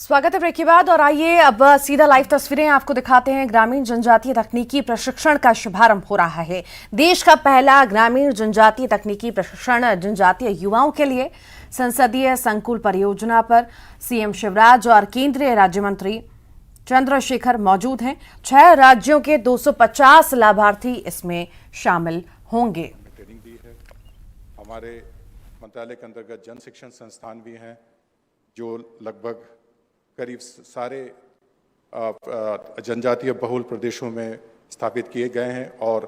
स्वागत है ब्रेक के बाद और आइए अब सीधा लाइव तस्वीरें आपको दिखाते हैं। ग्रामीण जनजातीय तकनीकी प्रशिक्षण का शुभारंभ हो रहा है। देश का पहला ग्रामीण जनजातीय तकनीकी प्रशिक्षण जनजातीय युवाओं के लिए संसदीय संकुल परियोजना पर सीएम शिवराज और केंद्रीय राज्य मंत्री चंद्रशेखर मौजूद हैं। 6 राज्यों के 250 लाभार्थी इसमें शामिल होंगे। ट्रेनिंग दी है। हमारे मंत्रालय के अंतर्गत जन शिक्षण संस्थान भी हैं जो लगभग करीब सारे जनजातीय बहुल प्रदेशों में स्थापित किए गए हैं और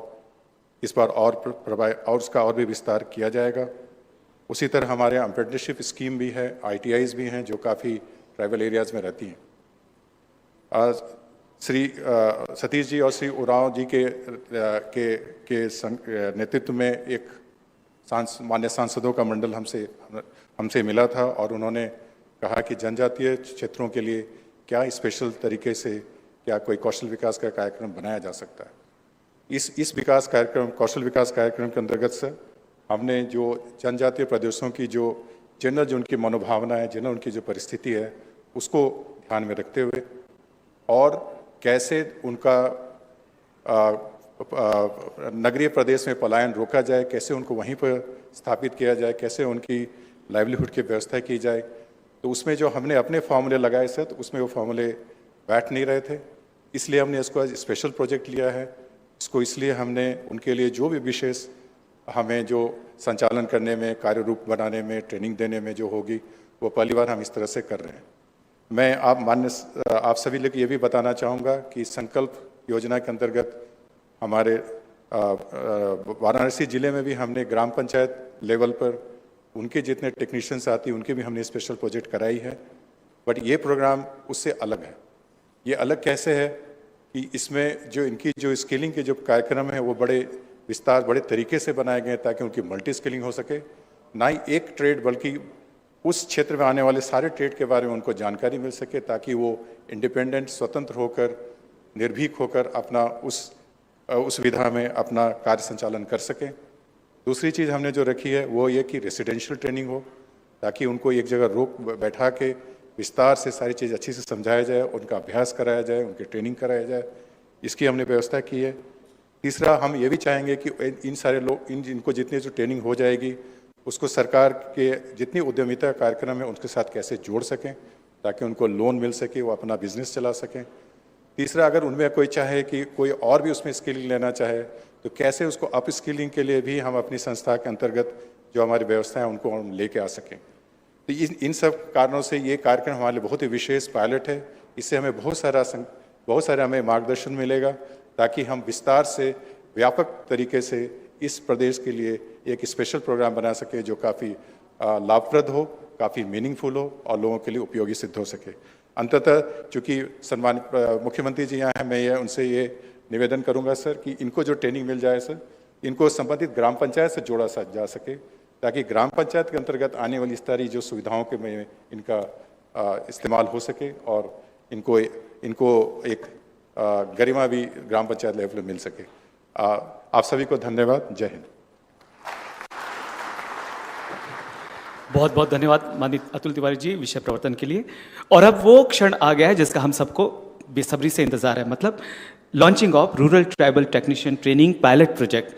इस बार और उसका और भी विस्तार किया जाएगा। उसी तरह हमारे यहाँ अप्रेंटिसशिप स्कीम भी है, ITIs भी हैं जो काफ़ी ट्राइबल एरियाज़ में रहती हैं। श्री सतीश जी और श्री उरांव जी के नेतृत्व में एक मान्य सांसदों का मंडल हमसे मिला था और उन्होंने कहा कि जनजातीय क्षेत्रों के लिए क्या स्पेशल तरीके से क्या कोई कौशल विकास का कार्यक्रम बनाया जा सकता है। इस विकास कार्यक्रम कौशल विकास कार्यक्रम के अंतर्गत से हमने जो जनजातीय प्रदेशों की जो जनरल जो उनकी मनोभावना है, जनरल उनकी जो परिस्थिति है, उसको ध्यान में रखते हुए और कैसे उनका नगरीय प्रदेश में पलायन रोका जाए, कैसे उनको वहीं पर स्थापित किया जाए, कैसे उनकी लाइवलीहुड की व्यवस्था की जाए। तो उसमें जो हमने अपने फॉर्मूले लगाए थे तो उसमें वो फॉर्मूले बैठ नहीं रहे थे, इसलिए हमने इसको आज स्पेशल प्रोजेक्ट लिया है। इसको इसलिए हमने उनके लिए जो भी विशेष हमें जो संचालन करने में, कार्य रूप बनाने में, ट्रेनिंग देने में जो होगी वो पहली बार हम इस तरह से कर रहे हैं। मैं आप सभी लोग ये भी बताना चाहूँगा कि संकल्प योजना के अंतर्गत हमारे वाराणसी जिले में भी हमने ग्राम पंचायत लेवल पर उनके जितने टेक्नीशियंस आती हैं उनके भी हमने स्पेशल प्रोजेक्ट कराई है। बट ये प्रोग्राम उससे अलग है। ये अलग कैसे है कि इसमें जो इनकी जो स्किलिंग के जो कार्यक्रम है वो बड़े विस्तार बड़े तरीके से बनाए गए हैं ताकि उनकी मल्टी स्किलिंग हो सके। ना ही एक ट्रेड बल्कि उस क्षेत्र में आने वाले सारे ट्रेड के बारे में उनको जानकारी मिल सके ताकि वो इंडिपेंडेंट स्वतंत्र होकर निर्भीक होकर अपना उस विधा में अपना कार्य संचालन कर सकें। दूसरी चीज़ हमने जो रखी है वो ये कि रेसिडेंशियल ट्रेनिंग हो ताकि उनको एक जगह रोक बैठा के विस्तार से सारी चीज़ अच्छी से समझाया जाए, उनका अभ्यास कराया जाए, उनकी ट्रेनिंग कराया जाए, इसकी हमने व्यवस्था की है। तीसरा हम ये भी चाहेंगे कि इन सारे लोग इनको जितनी जो ट्रेनिंग हो जाएगी उसको सरकार के जितनी उद्यमिता कार्यक्रम है उनके साथ कैसे जोड़ सकें ताकि उनको लोन मिल सके, वो अपना बिजनेस चला सकें। तीसरा, अगर उनमें कोई चाहे कि कोई और भी उसमें स्किलिंग लेना चाहे तो कैसे उसको अप स्किलिंग के लिए भी हम अपनी संस्था के अंतर्गत जो हमारी व्यवस्था है उनको हम लेके आ सकें। तो इन सब कारणों से ये कार्यक्रम हमारे लिए बहुत ही विशेष पायलट है। इससे हमें बहुत सारा हमें मार्गदर्शन मिलेगा ताकि हम विस्तार से व्यापक तरीके से इस प्रदेश के लिए एक स्पेशल प्रोग्राम बना सके जो काफ़ी लाभप्रद हो, काफ़ी मीनिंगफुल हो और लोगों के लिए उपयोगी सिद्ध हो सके। अंततः चूँकि सम्मानित मुख्यमंत्री जी यहाँ हैं, मैं उनसे ये निवेदन करूंगा सर कि इनको जो ट्रेनिंग मिल जाए सर, इनको संबंधित ग्राम पंचायत से जोड़ा जा सके ताकि ग्राम पंचायत के अंतर्गत आने वाली सारी जो सुविधाओं के में इनका इस्तेमाल हो सके और इनको एक गरिमा भी ग्राम पंचायत लेवल पर मिल सके। आप सभी को धन्यवाद। जय हिंद। बहुत बहुत धन्यवाद माननीय अतुल तिवारी जी विषय प्रवर्तन के लिए। और अब वो क्षण आ गया है जिसका हम सबको बेसब्री से इंतजार है, मतलब launching of rural tribal technician training pilot project.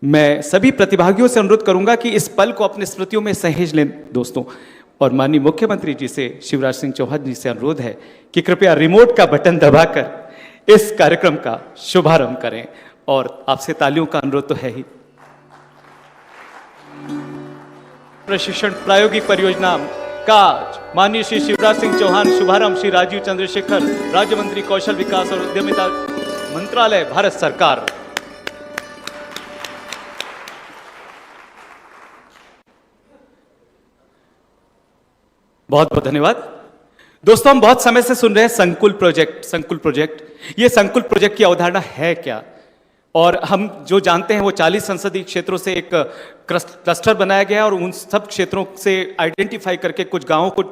मैं सभी प्रतिभागियों से अनुरोध करूंगा कि इस पल को अपने स्मृतियों में सहेज लें दोस्तों। और माननीय मुख्यमंत्री जी से, शिवराज सिंह चौहान जी से अनुरोध है कि कृपया रिमोट का बटन दबाकर इस कार्यक्रम का शुभारंभ करें। और आपसे तालियों का अनुरोध तो है ही। प्रशिक्षण प्रायोगिक परियोजना का माननीय श्री शिवराज सिंह चौहान शुभारंभ श्री राजीव चंद्रशेखर, राज्य मंत्री कौशल विकास और उद्यमिता मंत्रालय, भारत सरकार। बहुत बहुत धन्यवाद दोस्तों। हम बहुत समय से सुन रहे हैं संकुल प्रोजेक्ट। ये संकुल प्रोजेक्ट की अवधारणा है क्या? और हम जो जानते हैं वो 40 संसदीय क्षेत्रों से एक क्लस्टर बनाया गया है और उन सब क्षेत्रों से आइडेंटिफाई करके कुछ गांवों को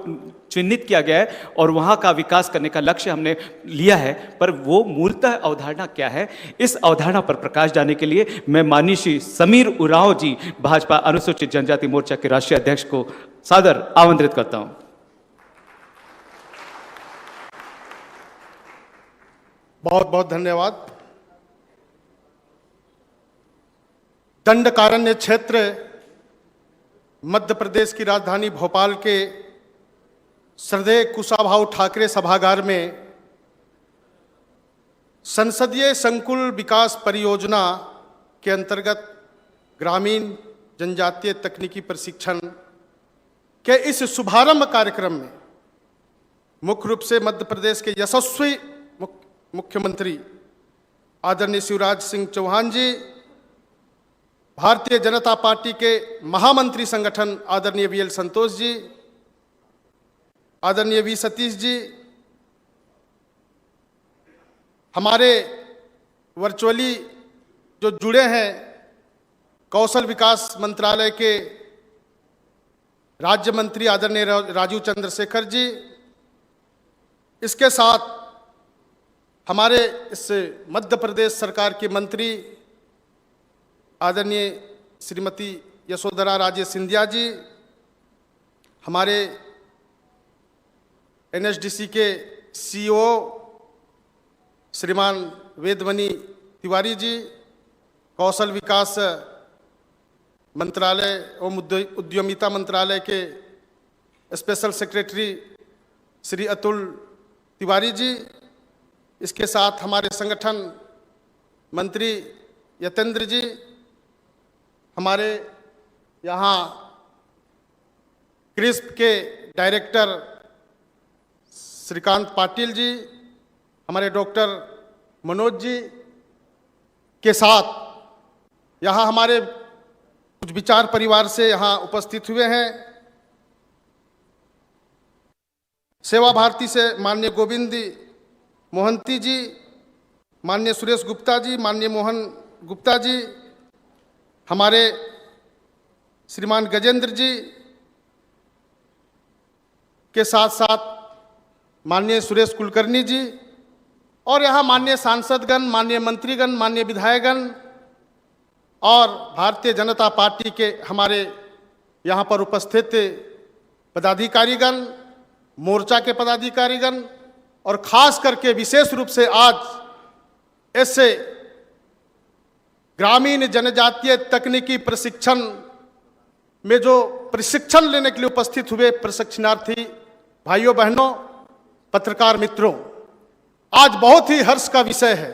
चिन्हित किया गया है और वहां का विकास करने का लक्ष्य हमने लिया है। पर वो मूलतः अवधारणा क्या है, इस अवधारणा पर प्रकाश डालने के लिए मैं माननीय श्री समीर उरांव जी, भाजपा अनुसूचित जनजाति मोर्चा के राष्ट्रीय अध्यक्ष को सादर आमंत्रित करता हूं। बहुत बहुत धन्यवाद। दंडकारण्य क्षेत्र मध्य प्रदेश की राजधानी भोपाल के श्रद्धेय कुशाभाऊ ठाकरे सभागार में संसदीय संकुल विकास परियोजना के अंतर्गत ग्रामीण जनजातीय तकनीकी प्रशिक्षण के इस शुभारंभ कार्यक्रम में मुख्य रूप से मध्य प्रदेश के यशस्वी मुख्यमंत्री आदरणीय शिवराज सिंह चौहान जी, भारतीय जनता पार्टी के महामंत्री संगठन आदरणीय वीएल संतोष जी, आदरणीय वी सतीश जी, हमारे वर्चुअली जो जुड़े हैं कौशल विकास मंत्रालय के राज्य मंत्री आदरणीय राजीव चंद्रशेखर जी, इसके साथ हमारे इस मध्य प्रदेश सरकार के मंत्री आदरणीय श्रीमती यशोधरा राजे सिंधिया जी, हमारे एनएचडीसी के सीईओ श्रीमान वेदमणि तिवारी जी, कौशल विकास मंत्रालय एवं उद्यमिता मंत्रालय के स्पेशल सेक्रेटरी श्री अतुल तिवारी जी, इसके साथ हमारे संगठन मंत्री यतेंद्र जी, हमारे यहाँ क्रिस्प के डायरेक्टर श्रीकांत पाटिल जी, हमारे डॉक्टर मनोज जी के साथ यहाँ हमारे कुछ विचार परिवार से यहाँ उपस्थित हुए हैं। सेवा भारती से माननीय गोविंद मोहंती जी, माननीय सुरेश गुप्ता जी, माननीय मोहन गुप्ता जी, हमारे श्रीमान गजेंद्र जी के साथ साथ माननीय सुरेश कुलकर्णी जी, और यहाँ माननीय सांसदगण, माननीय मंत्रीगण, माननीय विधायकगण और भारतीय जनता पार्टी के हमारे यहाँ पर उपस्थित पदाधिकारीगण, मोर्चा के पदाधिकारीगण, और खास करके विशेष रूप से आज ऐसे ग्रामीण जनजातीय तकनीकी प्रशिक्षण में जो प्रशिक्षण लेने के लिए उपस्थित हुए प्रशिक्षणार्थी भाइयों बहनों, पत्रकार मित्रों, आज बहुत ही हर्ष का विषय है।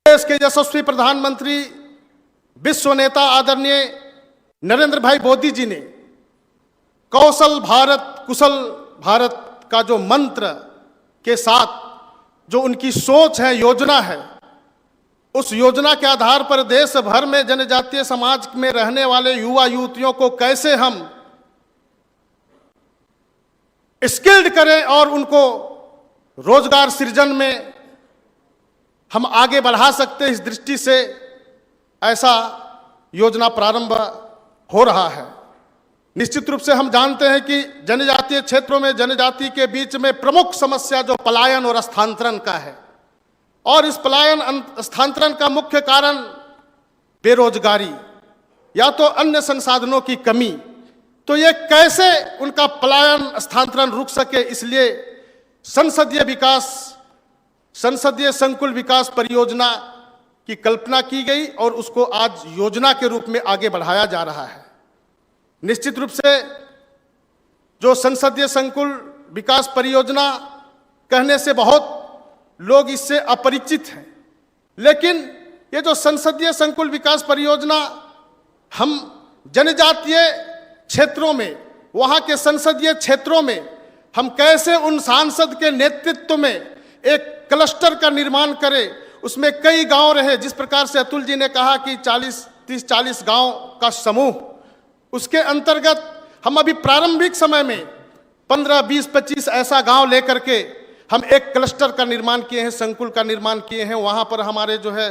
देश के यशस्वी प्रधानमंत्री विश्व नेता आदरणीय नरेंद्र भाई मोदी जी ने कौशल भारत कुशल भारत का जो मंत्र के साथ जो उनकी सोच है, योजना है, उस योजना के आधार पर देश भर में जनजातीय समाज में रहने वाले युवा युवतियों को कैसे हम स्किल्ड करें और उनको रोजगार सृजन में हम आगे बढ़ा सकते हैं, इस दृष्टि से ऐसा योजना प्रारंभ हो रहा है। निश्चित रूप से हम जानते हैं कि जनजातीय क्षेत्रों में जनजाति के बीच में प्रमुख समस्या जो पलायन और स्थानांतरण का है, और इस पलायन स्थानांतरण का मुख्य कारण बेरोजगारी या तो अन्य संसाधनों की कमी। तो ये कैसे उनका पलायन स्थानांतरण रुक सके, इसलिए संसदीय संकुल विकास परियोजना की कल्पना की गई और उसको आज योजना के रूप में आगे बढ़ाया जा रहा है। निश्चित रूप से जो संसदीय संकुल विकास परियोजना कहने से बहुत लोग इससे अपरिचित हैं, लेकिन ये जो संसदीय संकुल विकास परियोजना हम जनजातीय क्षेत्रों में, वहाँ के संसदीय क्षेत्रों में हम कैसे उन सांसद के नेतृत्व में एक क्लस्टर का निर्माण करें, उसमें कई गांव रहे, जिस प्रकार से अतुल जी ने कहा कि 30-40 गांव का समूह, उसके अंतर्गत हम अभी प्रारंभिक समय में 15, 20, 25 ऐसा गांव लेकर के हम एक क्लस्टर का निर्माण किए हैं, संकुल का निर्माण किए हैं। वहाँ पर हमारे जो है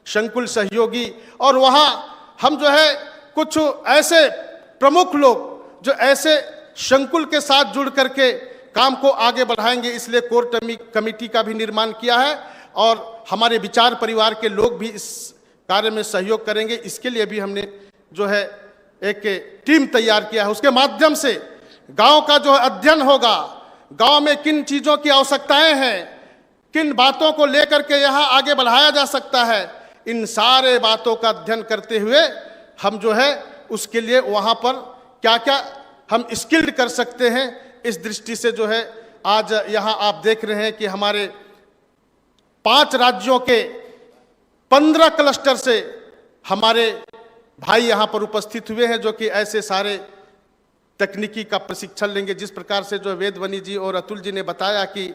संकुल सहयोगी और वहाँ हम जो है कुछ ऐसे प्रमुख लोग जो ऐसे संकुल के साथ जुड़ करके काम को आगे बढ़ाएंगे, इसलिए कोर कमेटी का भी निर्माण किया है और हमारे विचार परिवार के लोग भी इस कार्य में सहयोग करेंगे। इसके लिए भी हमने जो है एक टीम तैयार किया है, उसके माध्यम से गांव का जो अध्ययन होगा, गांव में किन चीजों की आवश्यकताएं हैं, किन बातों को लेकर के यहां आगे बढ़ाया जा सकता है, इन सारे बातों का अध्ययन करते हुए हम जो है उसके लिए वहां पर क्या क्या हम स्किल्ड कर सकते हैं, इस दृष्टि से जो है आज यहां आप देख रहे हैं कि हमारे 5 राज्यों के 15 क्लस्टर से हमारे भाई यहां पर उपस्थित हुए हैं, जो कि ऐसे सारे तकनीकी का प्रशिक्षण लेंगे। जिस प्रकार से जो वेदवनी जी और अतुल जी ने बताया कि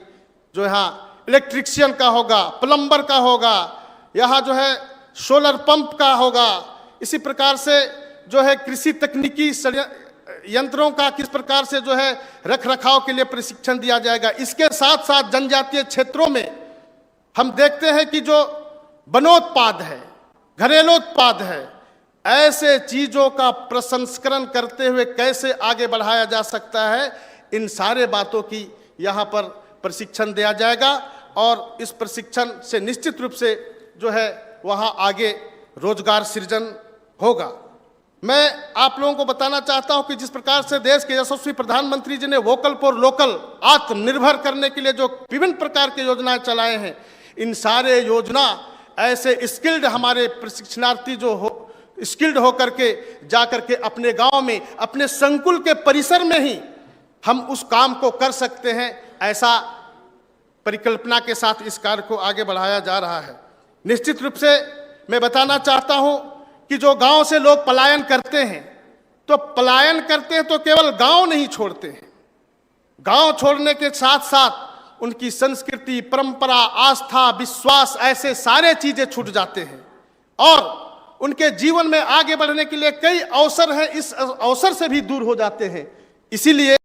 जो यहाँ इलेक्ट्रिशियन का होगा, प्लम्बर का होगा, यहाँ जो है सोलर पंप का होगा, इसी प्रकार से जो है कृषि तकनीकी यंत्रों का किस प्रकार से जो है रख रखाव के लिए प्रशिक्षण दिया जाएगा। इसके साथ साथ जनजातीय क्षेत्रों में हम देखते हैं कि जो वनोत्पाद है, घरेलू उत्पाद है, ऐसे चीजों का प्रसंस्करण करते हुए कैसे आगे बढ़ाया जा सकता है, इन सारे बातों की यहाँ पर प्रशिक्षण दिया जाएगा। और इस प्रशिक्षण से निश्चित रूप से जो है वहाँ आगे रोजगार सृजन होगा। मैं आप लोगों को बताना चाहता हूं कि जिस प्रकार से देश के यशस्वी प्रधानमंत्री जी ने वोकल फॉर लोकल, आत्मनिर्भर करने के लिए जो विभिन्न प्रकार की योजनाएं चलाए हैं, इन सारे योजना ऐसे स्किल्ड हमारे प्रशिक्षणार्थी जो हो स्किल्ड होकर के जाकर के अपने गांव में, अपने संकुल के परिसर में ही हम उस काम को कर सकते हैं, ऐसा परिकल्पना के साथ इस कार्य को आगे बढ़ाया जा रहा है। निश्चित रूप से मैं बताना चाहता हूं कि जो गांव से लोग पलायन करते हैं, तो पलायन करते हैं तो केवल गांव नहीं छोड़ते हैं, गांव छोड़ने के साथ साथ उनकी संस्कृति, परंपरा, आस्था, विश्वास, ऐसे सारे चीजें छूट जाते हैं और उनके जीवन में आगे बढ़ने के लिए कई अवसर हैं, इस अवसर से भी दूर हो जाते हैं। इसीलिए